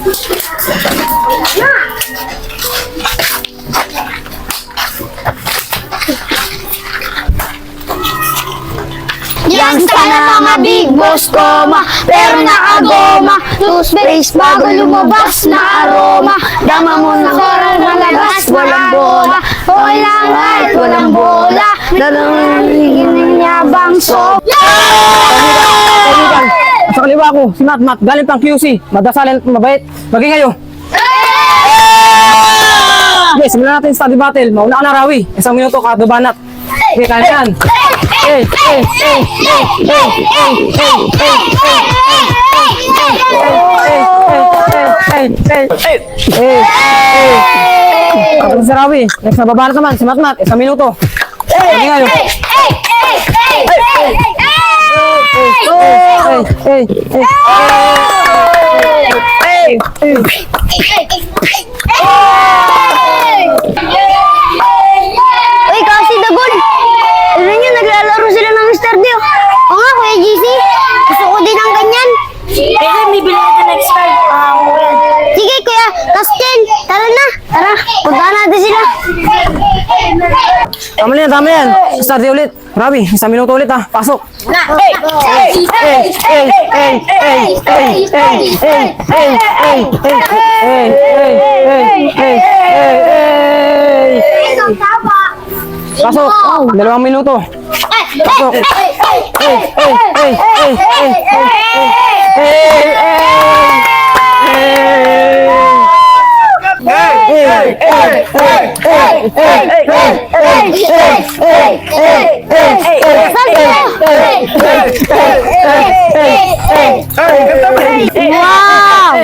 Yan sana mga big boss koma, pero nakagoma. Toothpaste bago lumabas na aroma. Dama mo na korang malabas, walang bola. Okay lang kahit walang bola. Dalawang yabang so. Sa kaliwa ko, si Mat, galing pang QC. Madasalin at mabait. Maging kayo. Okay, simulan natin study battle. Mauna ka na, Rawi. 1 minuto kada banat. Okay, kaya yan. Tapos si Rawi. Next na babanat naman, si Mat, 1 minuto. Maging kayo. Uy, kasi Dagol! Alam nyo, naglalaro sila ng Mr. Dio. Oo nga, Kuya GC. Gusto ko din ng ganyan. Kaya bibili ka next time. Sige, Kuya. Kastel, tara na. Tara, puntahan natin sila. Tama yan. Study ulit. Rawi, 1 minuto ulit ha. Pasok. Pasok. 2 minuto. Pasok. Wow!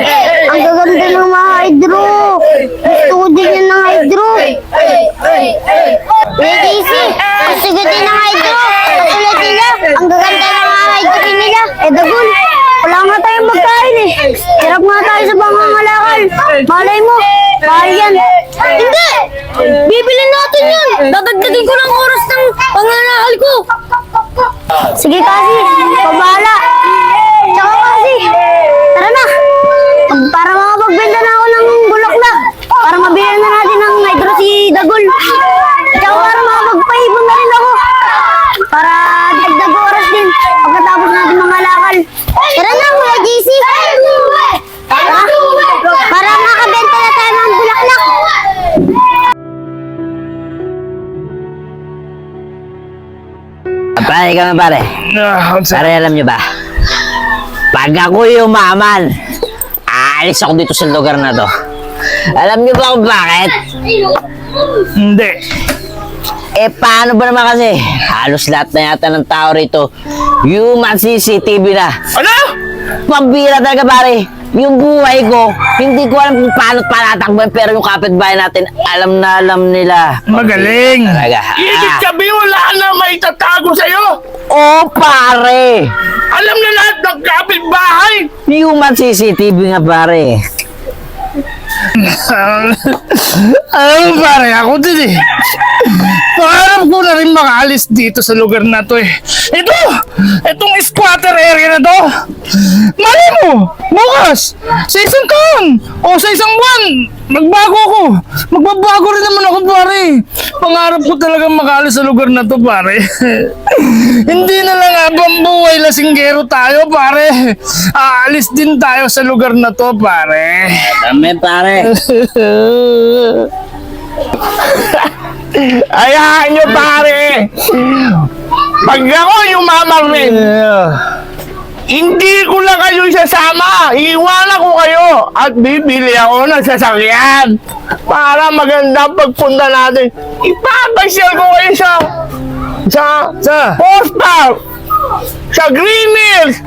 Ang gaganda ng mga hydro. Gusto ko din yan ng hydro. Kuya GC, gusto ko din ng hydro. Katulad nila, ang gaganda ng mga hydro nila. Dagol, wala nga tayong magkain eh. Hirap nga tayo sa pangangalakal. Malay mo, mahal yan. Hindi! Bibilin natin yun! Dadagdagin ko ng oras ng pangangalakal ko. Sige kasi, pabala. Tsaka kasi, tara na. Para makapagbenta na ako ng bulaklak. Para mabili na natin ng hydro si Dagol. Tsaka para makapagpaibon na rin ako. Para dagdag oras din pagkatapos natin mangalakal. Tara na, Kuya GC. Ha? Para makabenta na tayo ng bulaklak. Pare kami pare. Pare alam nyo ba? Pag ako yumaman, aalis ako dito sa lugar na to. Alam nyo ba kung bakit? Hindi. Paano ba naman kasi? Halos lahat na yata ng tao rito, human CCTV na. Ano? Pambira talaga pare. Yung buhay ko, hindi ko alam kung paano panatakbuhan, pero yung kapitbahay natin, alam na alam nila. Magaling. Talaga. Ibig sabihin wala na may tatago sa'yo. Oh pare! Alam na lahat ng kapitbahay. Human CCTV nga pare. Alam mo pare, ako din eh. Pangarap ko na rin makaalis dito sa lugar na to eh. Itong squatter area na to. Mali mo, bukas, sa 1 taon o sa 1 buwan, magbago ako. Magbabago rin naman ako pare. Pangarap ko talaga makaalis sa lugar na to pare. Hindi na lang habang buhay lasinggero tayo pare. Aalis din tayo sa lugar na to pare. Dami pare. Ayahan nyo pare. Pag ako yumaman rin, hindi ko lang kayo isasama. Iiwanan ko kayo at bibili ako ng sasakyan para maganda pagpunta natin. Ipapasyal ko kayo sa Horse Park, sa Green Hills,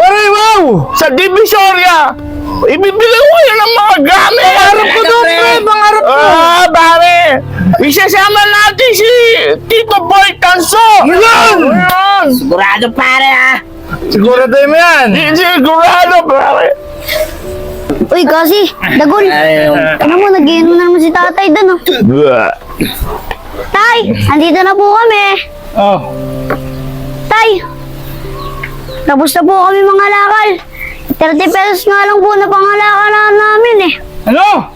sa Divisoria. Ibibili ko kayo ng mga gamit. Pangarap ko doon, pre. Pangarap ko. Pare. Isasama natin si Tito Boy Tanso. Yan! Sigurado pare ha. Sigurado mo yan? Sigurado, pare. Uy, kasi, Dagol. Ano mo, nag-iinom na naman si tatay doon, oh. Tay, andito na po kami. Oh. Tay, tapos na po kami mga lakal. 30 pesos nga lang po na pangalakaan namin eh. Ano?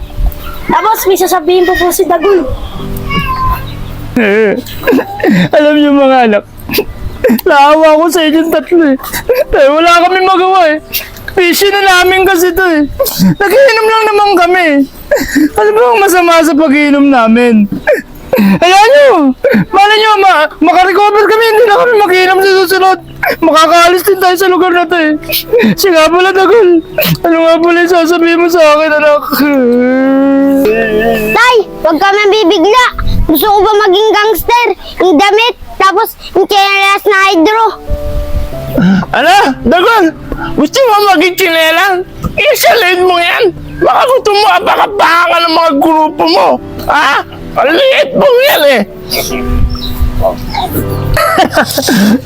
Tapos may sasabihin po si Dagul. Alam niyo mga anak, naawa ko sa inyong tatlo eh. Dahil wala kami magawa eh. Fishy na namin kasi ito eh. Nagiinom lang naman kami. Ano ba ang masama sa pag-iinom namin? Ayan nyo! Malay nyo, makarecover kami, hindi na kami makiinom sa susunod. Makakaalis din tayo sa lugar na to eh. Siya nga pala, Dagul. Ano nga pala yung sasabihin mo sa akin, anak? Tay, huwag kami bibigla. Gusto ko ba maging gangster? Yung damit, tapos yung chinelas na hydro. Ano? Dagul, gusto mo maging tsinelang? Isalid mo yan! Baka gusto mo apakapakan ng mga grupo mo! Ha? Ang liit mo yan eh!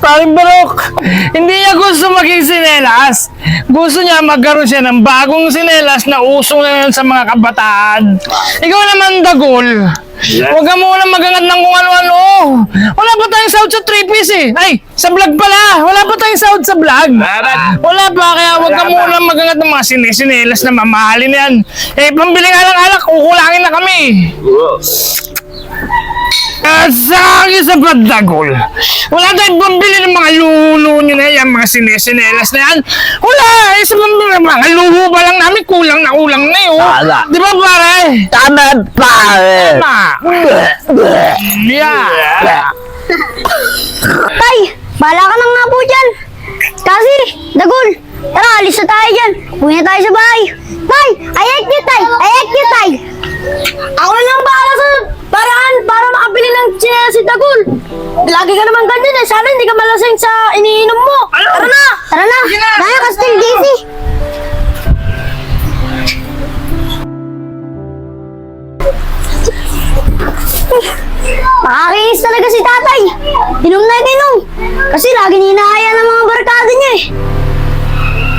Paring Barok, hindi niya gusto maging sinelas. Gusto niya magkaroon siya ng bagong sinelas na uso na yan sa mga kabataan. Ikaw naman, Dagul. Huwag ka muna magangat ng kung ano-ano. Wala pa tayong sahod sa 3-piece eh. Ay, sa vlog pala. Wala pa tayong sahod sa vlog. Wala pa, kaya huwag ka muna magangat ng mga sinelas na mamahalin yan. Eh, pambiling alak-alak, kukulangin na kami. At sa akin sa Dagul, wala tayong pambili ng mga lulo nyo na yan, mga sinelas na yan. Wala, eh, sa mga luho pa lang namin, kulang na yun. Tama. Di ba, pare? Tama, pare! Tama. Yeah. Tay, bahala ka na nga po dyan. Kasi, Dagul, tara, alis na tayo dyan. Uwi na tayo sa bahay. Tay, ayak niyo, Tay. Ayak niyo, Tay. Ako na lang bahala sa paraan para makabili ng chinelas si Dagul. Lagi ka naman ganyan eh. Sana hindi ka malasing sa iniinom mo. Tara na! Tara na. Tayo, Castel DC. Nakakainis talaga si tatay. Inom na inom. Kasi lagi ninahaya ng mga barkada niya eh.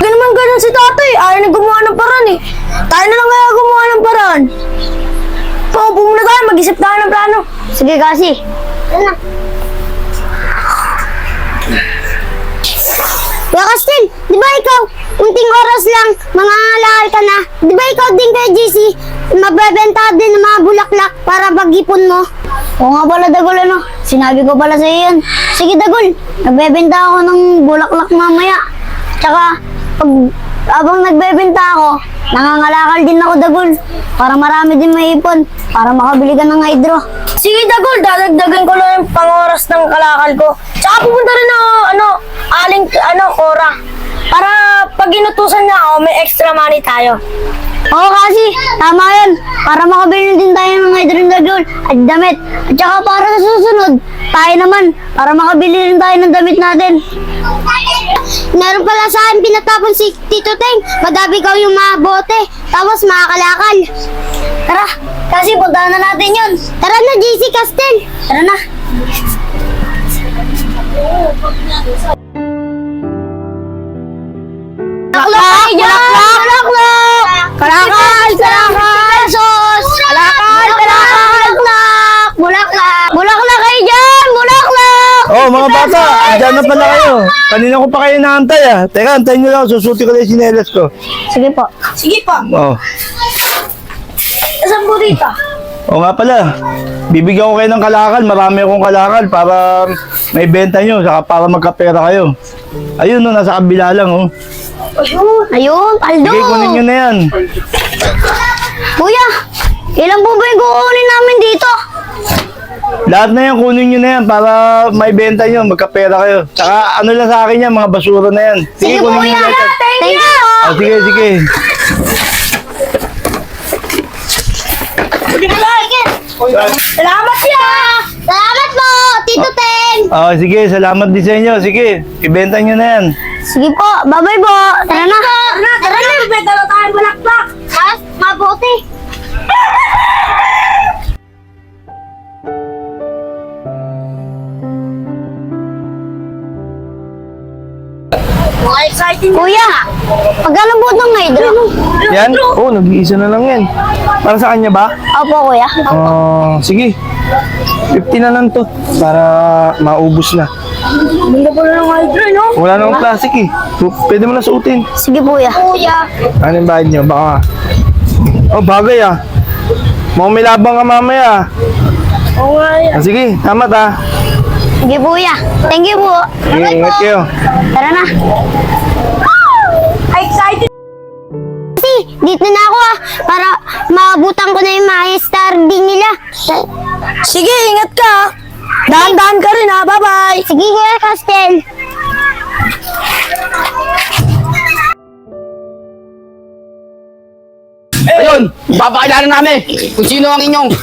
Lagi naman ganyan si tatay. Ayaw na gumawa ng paraan eh. Tayo na lang kaya gumawa ng paraan. Paupo muna tayo. Mag-isip tayo ng plano. Sige kasi. Tara na. Kuya Castel, di ba ikaw, unting oras lang, mangangalakal ka na. Di ba ikaw din kay GC, mabebenta din ng mga bulaklak para pag-ipon mo? Oo nga pala, Dagul, ano? Sinabi ko pala sa iyo yan. Sige, Dagul, nagbebenta ako ng bulaklak mamaya. Tsaka, habang nagbebenta ako, nangangalakal din ako, Dagul, para marami din maipon, para makabili ka ng hydro. Sige Dagul, dadagdagan ko lang yung pang-oras ng kalakal ko. Tsaka pupunta rin ako, Cora. Para pag inutusan niya ako, may extra money tayo. Oo kasi, tama yun. Para makabili din tayo ng hydro, Dagul, at damit. At saka para sa susunod, tayo naman, para makabili rin tayo ng damit natin. Meron pala sa akin pinatapon si Tito Teng. Madabi ikaw yung mga bote, tapos makakalakal. Tara, kasi puntahan na natin yun. Tara na, JC Castel. Tara na. Bulaklak! Bulaklak! Kalakal! Kalakal! Sos! Kalakal! Kalakal! Bulaklak! Bulaklak kayo dyan! Bulaklak! Oh, mga bata, andyan na pala kayo. Kanina ko pa kayo naantay ah. Teka, antayin nyo lang, susuti ko lang yung sinelas ko. Sige po. Sige pa. Oh. Saan po dito? Oo nga pala, bibigyan ko kayo ng kalakal. Marami akong kalakal para may benta nyo, saka para magkapera kayo. Ayun no, nasa kabila lang oh. Ayun, Paldo! Sige, kunin nyo na yan. Kuya, ilan po ba yung kukunin namin dito? Lahat na yan, kunin nyo na yan para may benta nyo, magkapera kayo. Saka ano lang sa akin yan, mga basura na yan. Sige, kunin nyo na yan. Thank you! Oh, sige, sige. Salamat siya! Salamat po, Tito Teng! Oh, sige, salamat din sa inyo. Sige, ibenta nyo na yan. Sige po, bye-bye po. Tara na. Tara na! Bibenta na tayo bulaklak! Mas, mabuti. Mga exciting Kuya, magkano po itong hydro? Yan? Oo, nag-iisa na lang yan. Para sa kanya ba? Opo, kuya. Sige. 50 na lang to para maubos na. Ganda pala ng hydro, no? Wala namang plastic eh. Pwede mo na suotin. Sige, kuya. Ano yung bayad nyo? Baka. Oh, bagay ah. Mukhang may labang ka mamaya. Oo nga yan. Sige, tamat ah. Sige, kuya. Thank you po. Sige, ingat kayo. Tara na. Excited! Kasi, dito na ako para maabutan ko na yung mga star din nila. Sige, ingat ka. Dahan-dahan ka rin ha. Bye-bye. Sige, kuya Castel. Ayun, papakilala namin kung sino ang inyong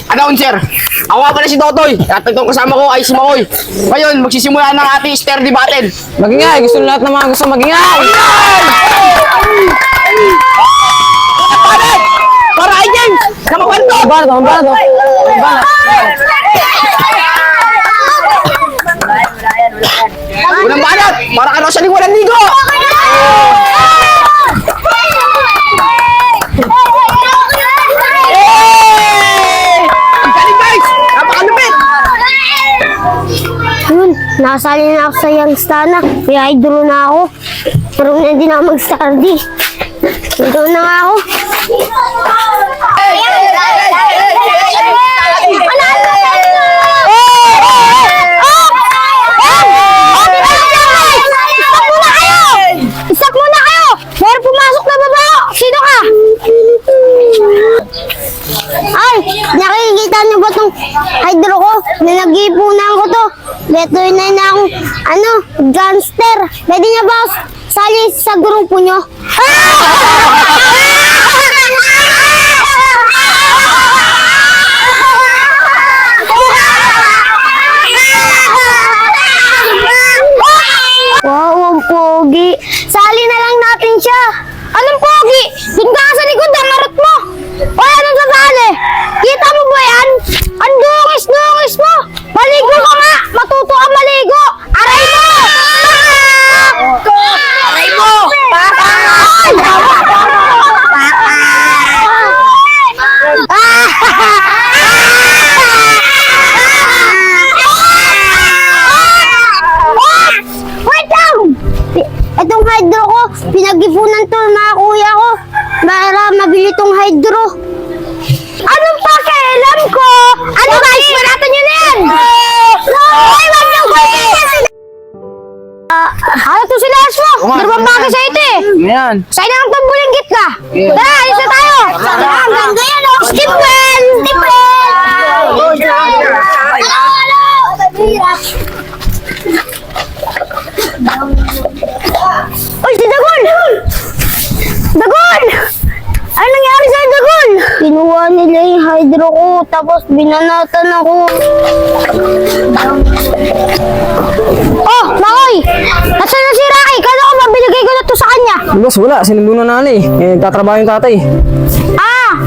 announcer. Ako nga pala si Totoy at itong kasama ko ay si Makoy. Ngayon, magsisimula ng ating sturdy battle. Magingay, gusto lahat ng mga gusto magingay. Para kay James! Nakapanto! Banat. Unang banat! Para ka raw sa lingwalang ligo! Ang galing guys! Napakalupit! Yun, nakasali na ako sa Youngstana. May idol na ako. Pero hindi na ako mag-stardy. Dito na nga ako. Isak muna kayo! Meron pumasok na babae! Sino ka? Ay, nakikita niyo ba itong hydro ko? Nag-iipunan ko to. Beto na akong, gangster. Pwede niya ba ako sali sa grupo niyo? Wow, ang pogi. Sali na lang natin siya. Anong pogi? Doon ka sa likod, ang harot mo. O, anong sasali? Kita mo ba yan? Ang dungis mo. Maligo ka nga. Matuto ka maligo. Aray mo! Aray mo! Wait lang! Itong hydro ko, pinag-ipunan to ng mga kuya ko para mabili tong hydro. Anong pakialam ko? Ano guys, maratan nyo na yan! Ay, wag nyo ko! Ano to sila Asmo? Dalawang bagay sa ito eh. Ayan. Sa'yo na ang pambulinggit ka. Tara, alis na tayo. Hanggang ganyan oh. Stipwell! Uy, si Dagon! Dagon! Ano nangyari sa'yo, Dagon? Kinuha nila yung hydro ko, tapos binanatan ako. Oh, Makoy! Nasaan na si Rocky? Kala ko mabiligay ko na to sa kanya. Boss, wala. Sinundo na nanay. Tatrabaho yung tatay. Ah!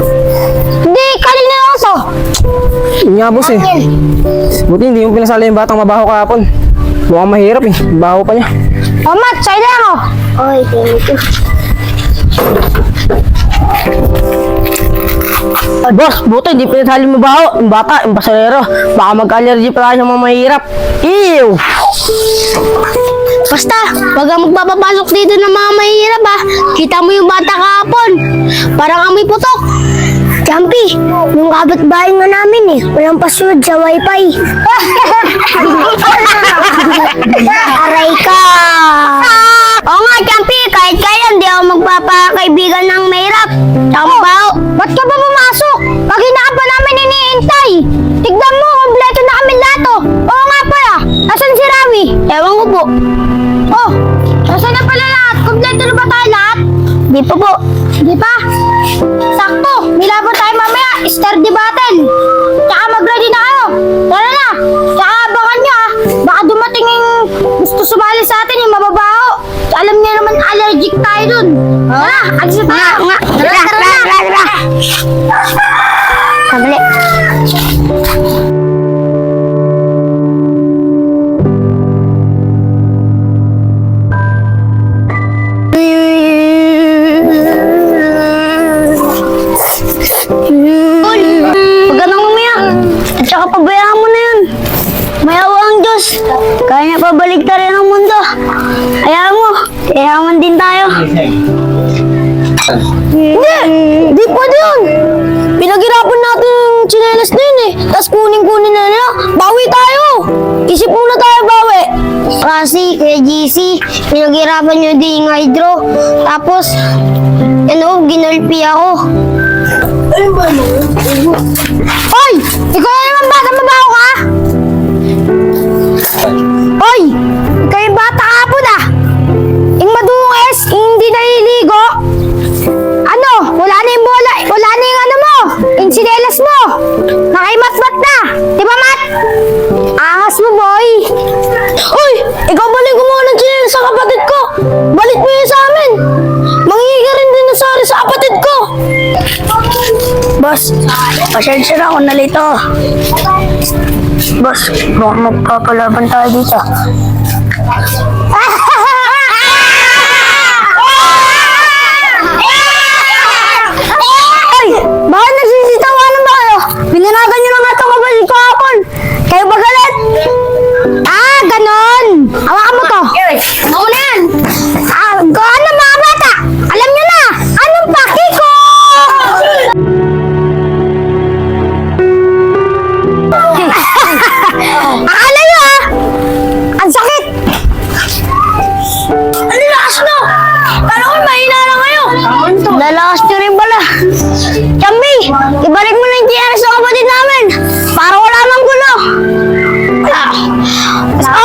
Hindi, kanina lang to. Yun nga, boss eh. Buti hindi mo pinasali yung batang mabaho kahapon. Mukhang mahirap eh. Baho pa niya. Oh, Matt, sa'yo na ako. Oy, thank you. Ay, boss, buti hindi pinasali mo ba yung bata, yung basalero. Baka mag-allergy pala sa mga mahirap. Ew! Basta, wag kang magpapapasok dito ng mga mahihirap ha. Kita mo yung bata kahapon. Parang amoy putok. Jumpy, yung kapitbahay nga namin eh. Walang password sa wifi. Aray ka! Oo nga, Jumpy, kahit kaya hindi ako magpapakaibigan ng mahirap. Tsaka mabaho. Ba't ka ba pumasok? Pagina ka pa namin iniintay. Tignan mo, kompleto na kami lahat oh. Oo nga pala, asan si Rami? Ewan ko po. Oh, asan na pala lahat? Kompleto na ba tayo lahat? Di pa po. Di pa? Sakto, nilaban tayo mamaya, sturdy battle. Tsaka mag-ready na kayo. Tara na. Tsaka abangan nyo ah. Baka dumating yung gusto sumali sa atin yung mababaho. Alam niya naman allergic tayo dun. Tara, alis na tayo. Tara. Sabali. Huwag ka nang umiyak. At saka pabayaan mo na yun. May awa ang Diyos. Kaya babaliktarin ang mundo. Hayaan mo, yayaman din tayo. Hindi! Di pwede yun! Pinaghirapan natin yung tsinelas na yun eh. Tapos kunin-kunin na nila. Bawi tayo! Isip muna tayo bawi. Kasi, Kuya GC, pinaghirapan nyo din yung hydro. Tapos, ginulpi ako. Ano ba yun? Hoy! Ikaw na naman bata, mabaho ka? Hoy! Ikaw yung bata kapon ah! Yung madungis, hindi naliligo. Ano? Wala na yung bola, wala na yung ano mo, yung sinelas mo. Nakaimat-mat na. Di ba, Mat? Angas mo, boy. Uy! Ikaw balik mo ng tsinelas sa kapatid ko. Balik mo yun sa amin. Mangingi ka rin din ng sorry sa kapatid ko. Boss, pasensya na ako nalito. Boss, baka magpapalaban tayo dito. Ay! Bakit nagsisitawanan ba kayo? Binanagan nyo na nga itong kapatid ko hapon. Kayo ba galit? Ah, ganon! Hawakan mo to. Ako na yan! Ano mga bata? Alam nyo na! Anong paki ko? Akala nyo ah! Ang sakit! Ano lakas no? Kala ko mahina lang kayo. Lalakas nyo rin pala. Chambi, ibalik mo na yung TRS sa kapatid namin. Para wala mang gulo.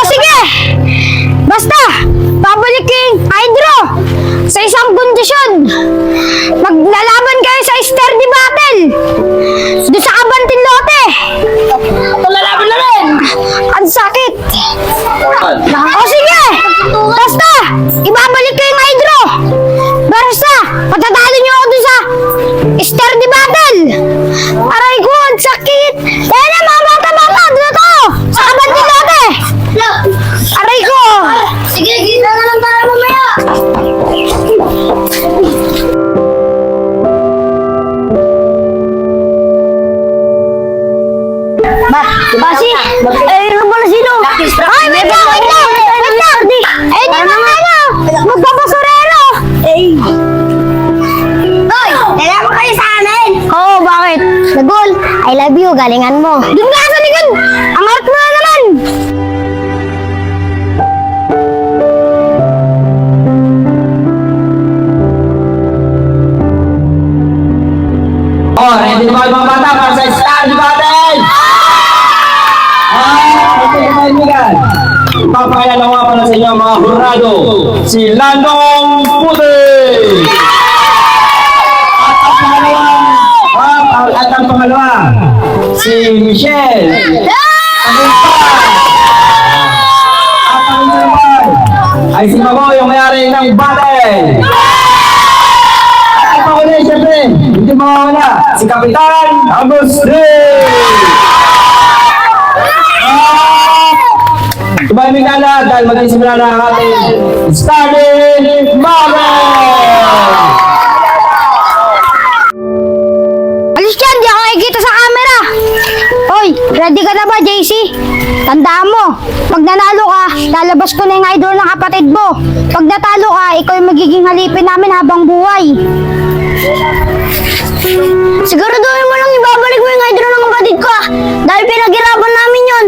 Sige! Basta, babalik ko yung hydro sa isang kondisyon. Maglalaban kayo sa sturdy battle. Doon sa Kabantin Lote. Lalaban na rin. Ang sakit. Sige! Basta, ibabalik ko yung hydro. Basta, patatalo niyo ako dun sa sturdy battle. Aray ko, ang sakit. Kaya na, mga bata, doon ako. Sa Kabantin Lote. Aray ko. Sige, kita na lang tayo mamaya. Basi, ano ba na sino? Ay, wait lang, wait lang. Eh, di ba ano? Magpapasurero. Hoy, dalawa kayo sa amin. Oo, bakit? Nagol, I love you, galingan mo. Doon nga sa likod. Ang art mo na naman. Oh, ready na ba yung mga bata para sa study battle? Mga kaibigan, papakilala ko pala sa inyo mga hurado, si Landong Puti! At ang pangalawa, si Michelle! At ang naman ay si Mago, yung mayari ng battle! Ako na siyempre, hindi mawawala, si Kapitan Agustin! Tumahimik na dahil mag-isimula na ang ating study battle! Alis dyan, di ako nakikita sa camera. Hoy, ready ka na ba, JC? Tandaan mo, pag nanalo ka, lalabas ko na yung idol ng kapatid mo. Pag natalo ka, ikaw yung magiging halipin namin habang buhay. Siguraduhin mo lang ibabalik mo yung idol ng kapatid ko dahil pinaghirapan namin yun.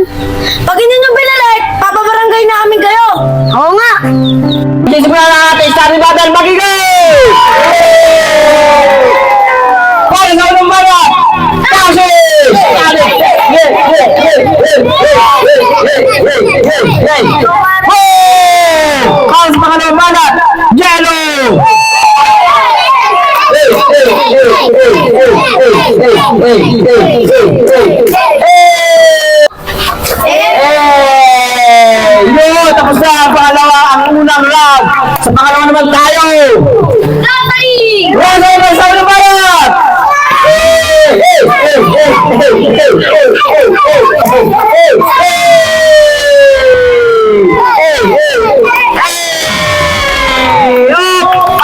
Pag hindi nyo binalik, papabarangay namin kayo. Oo nga. Magsisimula na ang ating study battle, magiging! Para sa unang bala, Tasis! Para sa pangalawang bala, Jello! Yun! Tapos na ang pangalawa, ang unang round! Sa pangalawa naman tayo! Round over sa unang balat!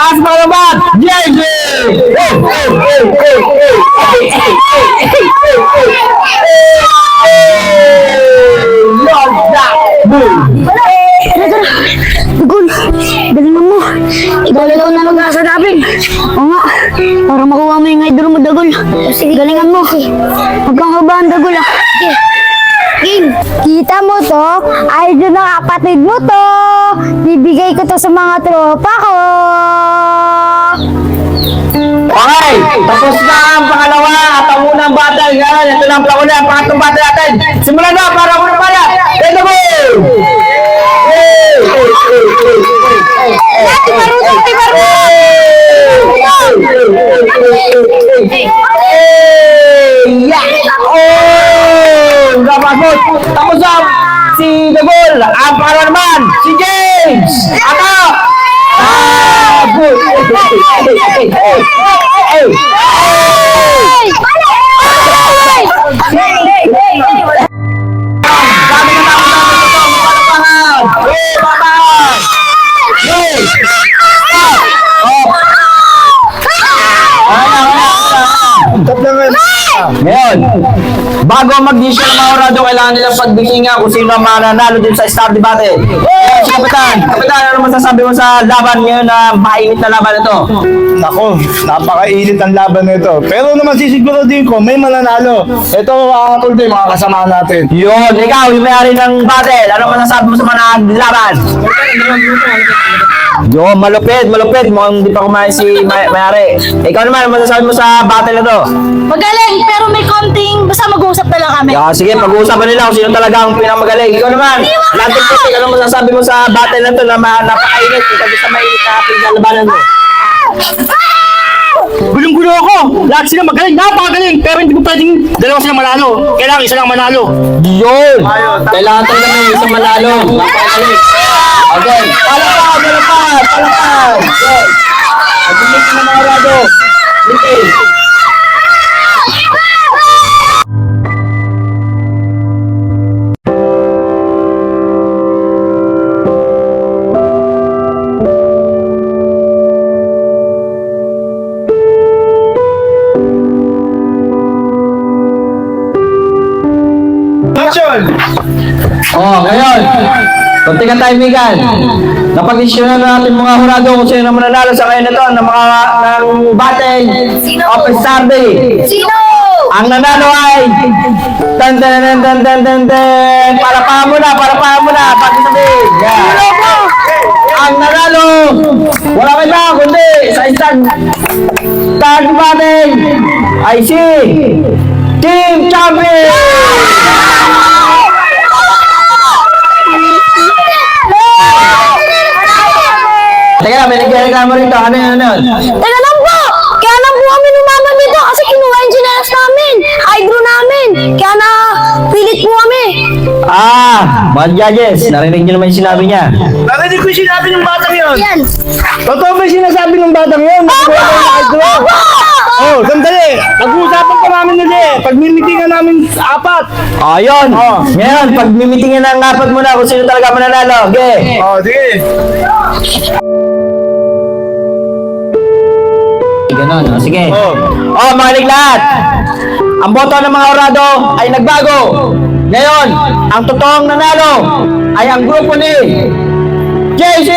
As pangalawa balat, JJ! Lord that boom! Dagol. Sige, galingan mo. Huwag kang kabahan, Dagol ah. Sige. Game. Kita mo to? Idol ng kapatid mo to. Bibigay ko to sa mga tropa ko. Okay, tapos na ang pangalawa at ang unang battle. Yan, ito na ang plako na, ang pangatlong battle natin. Simulan na, para ako na pala. Let's go! Napasok! Tapos na si Dagol. Ang pangalawa naman, si James! Ato! Good! Tap lang ngayon. Ngayon, bago mag-decision ng mga orado, kailangan nilang pagbigyan kung sino ang mananalo din sa Star Debate. Si Kapitan, ano masasabi mo sa laban ngayon na mainit na laban ito? Ako, napakainit ang laban nito. Pero naman sisiguro din ko, may mananalo. Ito, Uncle Day, mga kasama natin. Yun, ikaw, yung may-ari ng battle, ano masasabi mo sa mga laban? Yun, malupit. Mukhang hindi pa kumain si may-ari. Ikaw naman, ano masasabi mo sa battle na to? Magaling, pero may konting, basta mag-uusap na lang kami. Sige, pag-uusapan nila kung sino talaga ang pinamagaling. Ikaw naman, Latin Putik, ano masasabi mo sa battle na to na napakainit? Ikaw sa mainit na pinaglalabanan mo. Gulong-gulo ako! Lahat sila magaling, napakagaling! Pero hindi ko pwedeng dalawa sila manalo. Kailangan isa lang manalo. Yun! Kailangan talaga may isang manalo. Napakagaling. Okay. Palapad! Yes. Pag-ibig ng mga orado. Okay. Action! Ngayon. Kunti ka timingan. Napag-isyonan na natin mga hurado kung sino na mananalo sa ngayon ito ng mga ng battle of Saturday. Sino? Ang nanalo ay Palakpakan mo na pag-isabihin. Ang nanalo wala ka na kundi sa instant start battle ay si Team Champion. Teka lang, may nagreklamo rito. Ano yun? Teka lang po! Kaya lang po kami lumaban dito kasi kinuha yung chinelas namin. Hydro namin. Kaya na pilit po kami. Mga judges, narinig niyo naman yung sinabi niya. Narinig ko yung sinabi ng batang yun. Yan. Totoo ba yung sinasabi ng batang yun? Oh, sandali. Nag-uusapan pa namin nila eh. Pagmimitingan namin apat. Ayun. Ngayon, pag mimitingin ng apat mo na kung sino talaga mananalo. Okay. Sige. Ganon. Sige. Makinig lahat. Ang boto ng mga orado ay nagbago. Ngayon, ang totoong nanalo ay ang grupo ni JC!